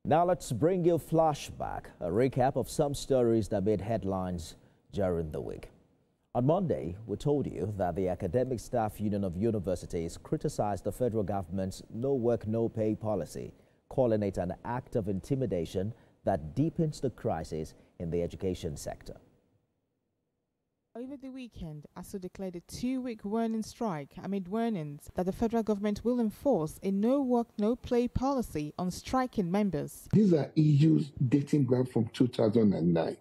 Now let's bring you Flashback, a recap of some stories that made headlines during the week. On Monday, we told you that the Academic Staff Union of Universities criticized the federal government's no work, no pay policy, calling it an act of intimidation that deepens the crisis in the education sector. Over the weekend, ASUU declared a 2-week warning strike amid warnings that the federal government will enforce a no-work, no-play policy on striking members. These are issues dating back from 2009.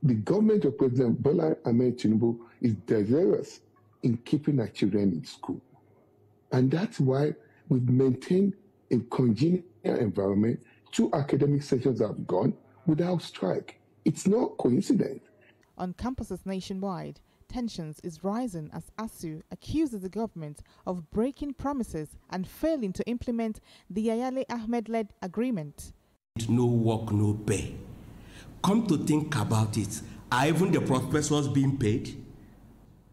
The government of President Bola Ahmed Tinubu is desirous in keeping our children in school. And that's why we've maintained a congenial environment. 2 academic sessions have gone without strike. It's not coincidence. On campuses nationwide, tensions is rising as ASUU accuses the government of breaking promises and failing to implement the Ayale Ahmed-led agreement. No work, no pay. Come to think about it, are even the professors being paid?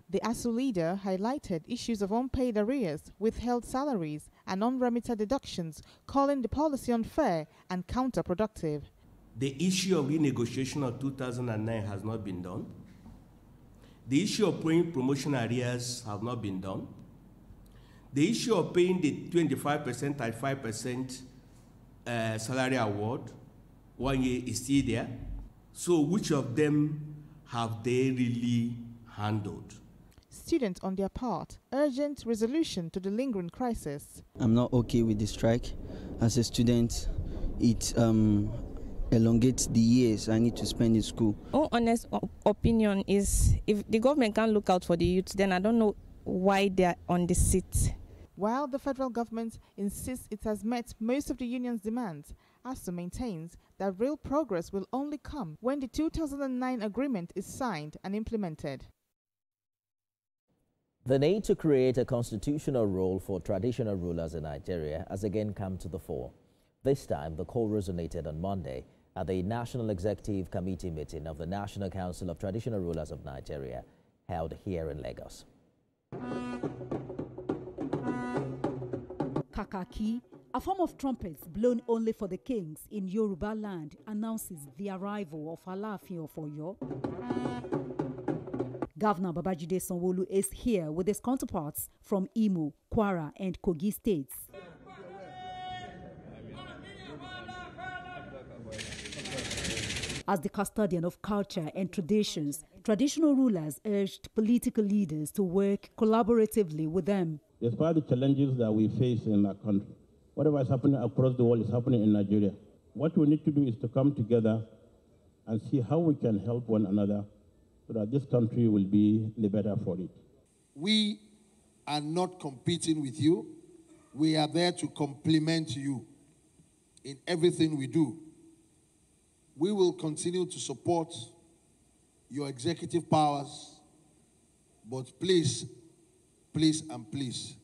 The ASUU leader highlighted issues of unpaid arrears, withheld salaries and unremitted deductions, calling the policy unfair and counterproductive. The issue of renegotiation of 2009 has not been done. The issue of paying promotion arrears have not been done. The issue of paying the 25% and 5% salary award 1 year is still there. So which of them have they really handled? Students, on their part, urgent resolution to the lingering crisis. I'm not okay with the strike. As a student, it elongates the years I need to spend in school. Our honest opinion is if the government can't look out for the youth, then I don't know why they're on the seat. While the federal government insists it has met most of the union's demands, ASUU maintains that real progress will only come when the 2009 agreement is signed and implemented. The need to create a constitutional role for traditional rulers in Nigeria has again come to the fore. This time, the call resonated on Monday at the National Executive Committee meeting of the National Council of Traditional Rulers of Nigeria, held here in Lagos. Kakaki, a form of trumpets blown only for the kings in Yoruba land, announces the arrival of Alaafin of Oyo. Governor Babajide Sanwo-Olu is here with his counterparts from Imo, Kwara and Kogi states. As the custodian of culture and traditions, traditional rulers urged political leaders to work collaboratively with them. Despite the challenges that we face in our country, whatever is happening across the world is happening in Nigeria. What we need to do is to come together and see how we can help one another so that this country will be the better for it. We are not competing with you. We are there to complement you in everything we do. We will continue to support your executive powers, but please, please and please,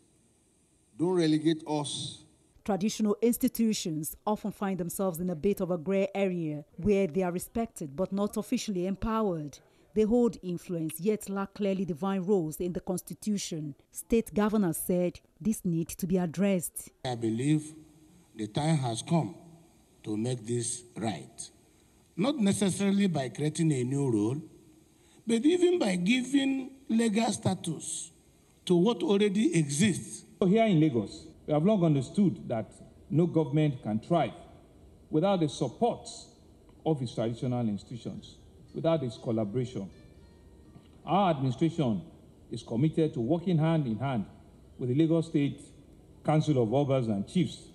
don't relegate us. Traditional institutions often find themselves in a bit of a gray area where they are respected but not officially empowered. They hold influence yet lack clearly defined roles in the Constitution. State governors said this needs to be addressed. I believe the time has come to make this right. Not necessarily by creating a new role, but even by giving legal status to what already exists. Here in Lagos, we have long understood that no government can thrive without the support of its traditional institutions, without its collaboration. Our administration is committed to working hand in hand with the Lagos State Council of Obas and Chiefs.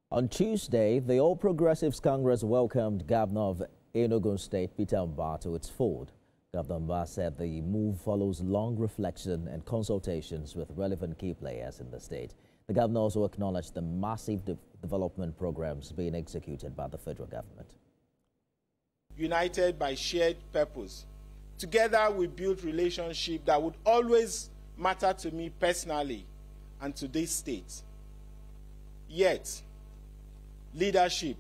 On Tuesday, the All Progressives Congress welcomed Governor of Enugu State, Peter Mbah, to its fold. Governor Mbah said the move follows long reflection and consultations with relevant key players in the state. The governor also acknowledged the massive development programs being executed by the federal government. United by shared purpose. Together we build relationships that would always matter to me personally and to this state. Yet, leadership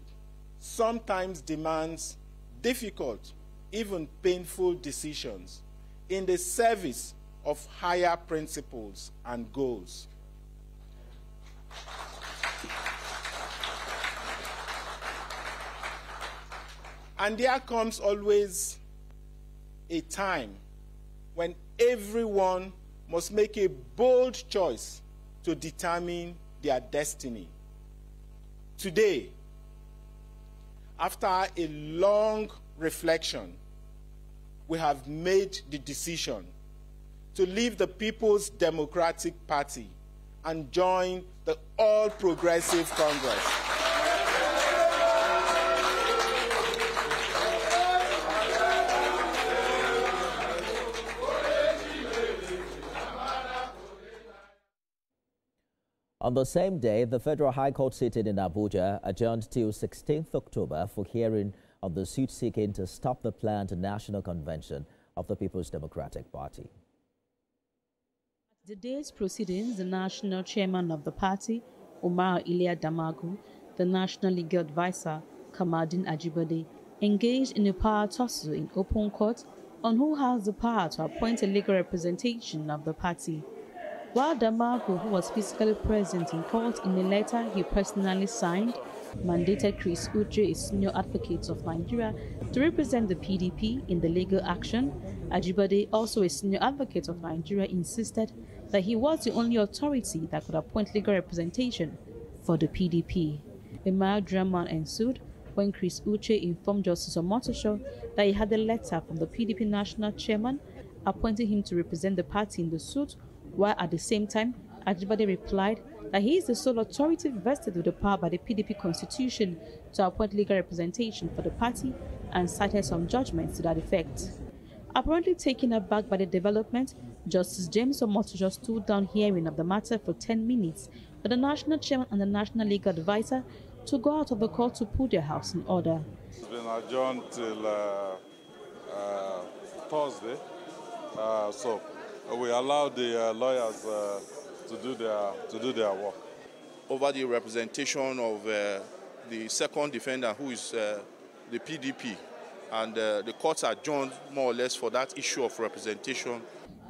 sometimes demands difficult, even painful decisions in the service of higher principles and goals. And there comes always a time when everyone must make a bold choice to determine their destiny. Today, after a long reflection, we have made the decision to leave the People's Democratic Party and join the All Progressive Congress. On the same day, the Federal High Court sitting in Abuja adjourned till 16th October for hearing on the suit seeking to stop the planned national convention of the People's Democratic Party. At the day's proceedings, the national chairman of the party, Umar Ilia Damagu, the national legal advisor, Kamadin Ajibade, engaged in a power tussle in open court on who has the power to appoint a legal representation of the party. While Damagu, who was physically present in court in a letter he personally signed, mandated Chris Uche, a senior advocate of Nigeria, to represent the PDP in the legal action, Ajibade, also a senior advocate of Nigeria, insisted that he was the only authority that could appoint legal representation for the PDP. A mild drama ensued when Chris Uche informed Justice Omotosho that he had a letter from the PDP national chairman appointing him to represent the party in the suit, while at the same time, Ajibade replied that he is the sole authority vested with the power by the PDP constitution to appoint legal representation for the party and cited some judgments to that effect. Apparently taken aback by the development, Justice James Omotosho stood down hearing of the matter for 10 minutes for the national chairman and the national legal advisor to go out of the court to put their house in order. It's been adjourned till Thursday, so we allow the lawyers to do their work. Over the representation of the second defendant, who is the PDP, and the courts adjourned more or less for that issue of representation.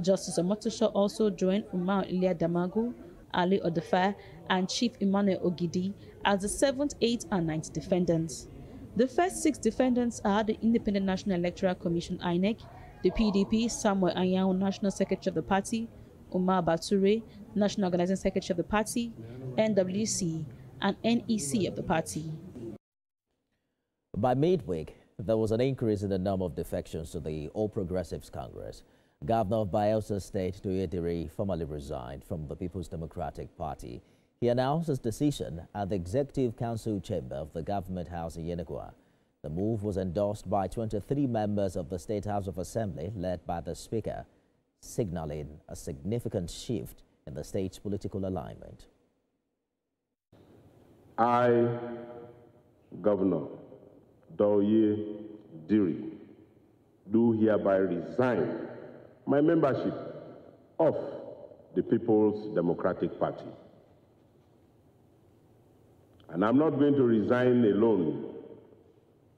Justice Omotosho also joined Umar Ilia Damagu, Ali Odefa, and Chief Emmanuel Ogidi as the 7th, 8th, and 9th defendants. The first 6 defendants are the Independent National Electoral Commission (INEC), the PDP, Samuel Anyanwu, National Secretary of the party, Umar Bature, National Organizing Secretary of the party, NWC, and NEC of the party. By midweek, there was an increase in the number of defections to the All Progressives Congress. Governor of Bayelsa State, Toyedire, formally resigned from the People's Democratic Party. He announced his decision at the Executive Council chamber of the Government House in Yenagoa. The move was endorsed by 23 members of the State House of Assembly, led by the Speaker, signaling a significant shift in the state's political alignment. I, Governor Toyedire, do hereby resign my membership of the People's Democratic Party. And I'm not going to resign alone.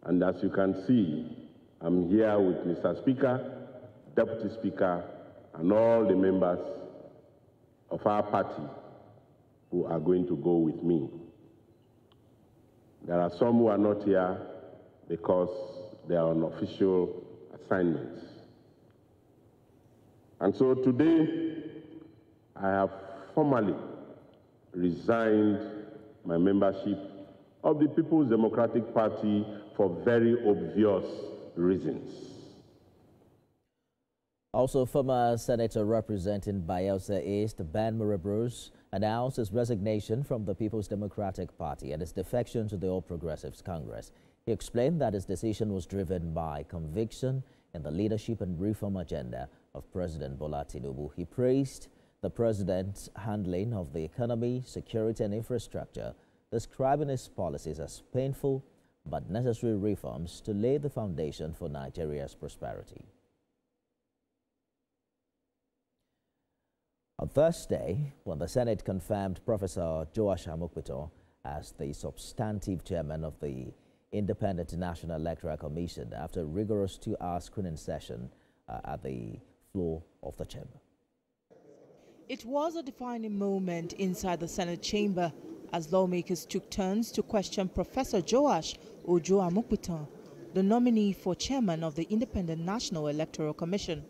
And as you can see, I'm here with Mr. Speaker, Deputy Speaker, and all the members of our party who are going to go with me. There are some who are not here because they are on official assignments. And so today, I have formally resigned my membership of the People's Democratic Party for very obvious reasons. Also, former Senator representing Bayelsa East, Ben Murabros, announced his resignation from the People's Democratic Party and his defection to the All Progressives Congress. He explained that his decision was driven by conviction in the leadership and reform agenda of President Bola Tinubu. He praised the president's handling of the economy, security and infrastructure, describing his policies as painful but necessary reforms to lay the foundation for Nigeria's prosperity. On Thursday, when the Senate confirmed Professor Joash Amokpito as the substantive chairman of the Independent National Electoral Commission after a rigorous 2-hour screening session at the floor of the chamber. It was a defining moment inside the Senate chamber as lawmakers took turns to question Professor Joash Ojo Amokpito. the nominee for chairman of the Independent National Electoral Commission.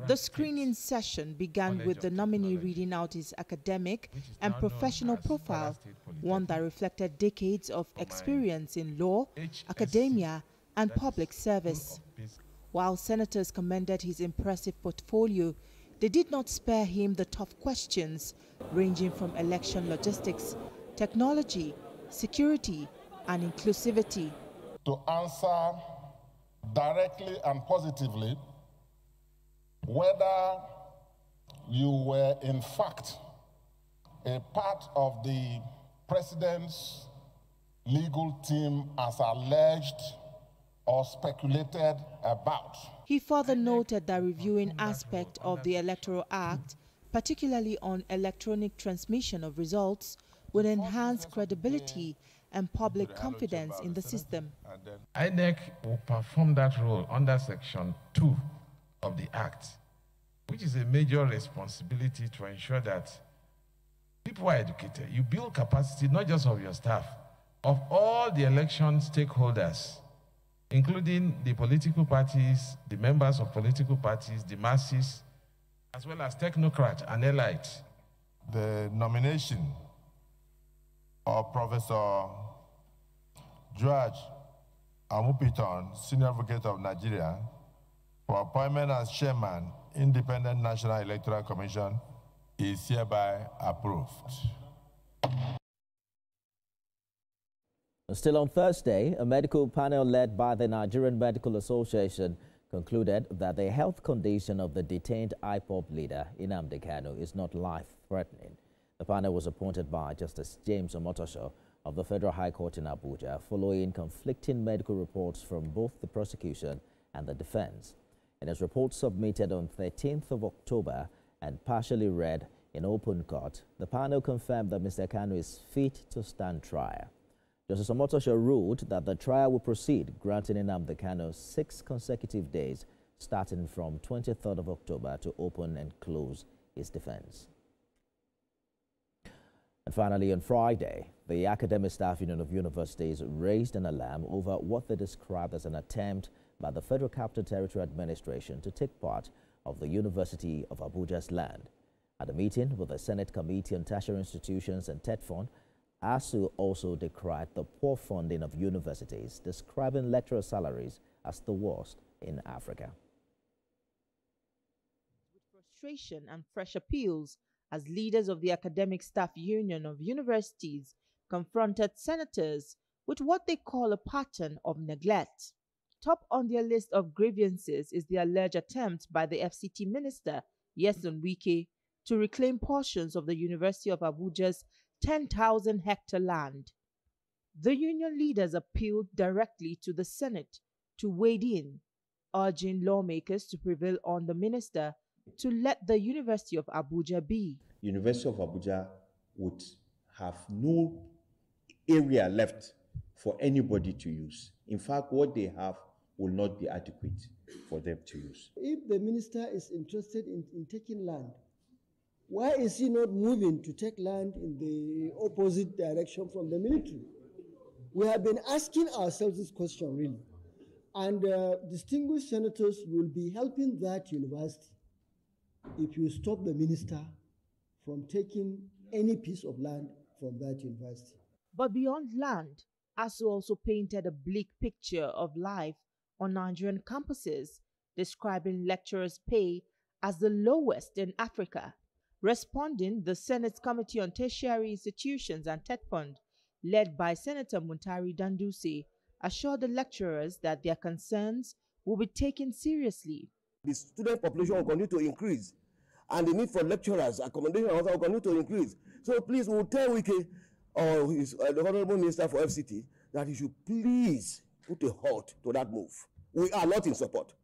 The screening session began with the nominee reading out his academic and professional profile, one that reflected decades of experience in law, academia, and public service. While senators commended his impressive portfolio, they did not spare him the tough questions, ranging from election logistics, technology, security, and inclusivity. To answer directly and positively whether you were in fact a part of the president's legal team as alleged or speculated about. He further noted that reviewing aspects of the Electoral Act, particularly on electronic transmission of results, would enhance credibility and public confidence in the system. INEC will perform that role under Section 2 of the Act, which is a major responsibility to ensure that people are educated. You build capacity not just of your staff, of all the election stakeholders, including the political parties, the members of political parties, the masses, as well as technocrats and elites. The nomination of Professor George Amupiton, Senior Advocate of Nigeria, for appointment as Chairman, Independent National Electoral Commission, is hereby approved. Still on Thursday, a medical panel led by the Nigerian Medical Association concluded that the health condition of the detained IPOB leader, Nnamdi Kanu, is not life-threatening. The panel was appointed by Justice James Omotosho of the Federal High Court in Abuja, following conflicting medical reports from both the prosecution and the defense. In his report submitted on 13th of October and partially read in open court, the panel confirmed that Mr. Kanu is fit to stand trial. Justice Omotosho ruled that the trial will proceed, granting Nnamdi Kanu 6 consecutive days, starting from 23rd of October, to open and close his defense. And finally, on Friday, the Academic Staff Union of Universities raised an alarm over what they described as an attempt by the Federal Capital Territory Administration to take part of the University of Abuja's land. At a meeting with the Senate Committee on Tertiary Institutions and TETFund, ASUU also decried the poor funding of universities, describing lecturer salaries as the worst in Africa. With frustration and fresh appeals, as leaders of the Academic Staff Union of Universities confronted senators with what they call a pattern of neglect. Top on their list of grievances is the alleged attempt by the FCT minister, Nyesom Wike, to reclaim portions of the University of Abuja's 10,000-hectare land. The union leaders appealed directly to the Senate to wade in, urging lawmakers to prevail on the minister to let the University of Abuja be. University of Abuja would have no area left for anybody to use. In fact, what they have will not be adequate for them to use. If the minister is interested in taking land, why is he not moving to take land in the opposite direction from the military? We have been asking ourselves this question, really. And distinguished senators, you will be helping that university if you stop the minister from taking any piece of land from that university. But beyond land, ASUU also painted a bleak picture of life on Nigerian campuses, describing lecturers' pay as the lowest in Africa. Responding, the Senate's Committee on Tertiary Institutions and TETFund, led by Senator Muntari Dandusi, assured the lecturers that their concerns will be taken seriously. The student population will continue to increase, and the need for lecturers, accommodation, will continue to increase. So please, we'll tell Wike, or the Honorable Minister for FCT, that he should please put a halt to that move. We are not in support.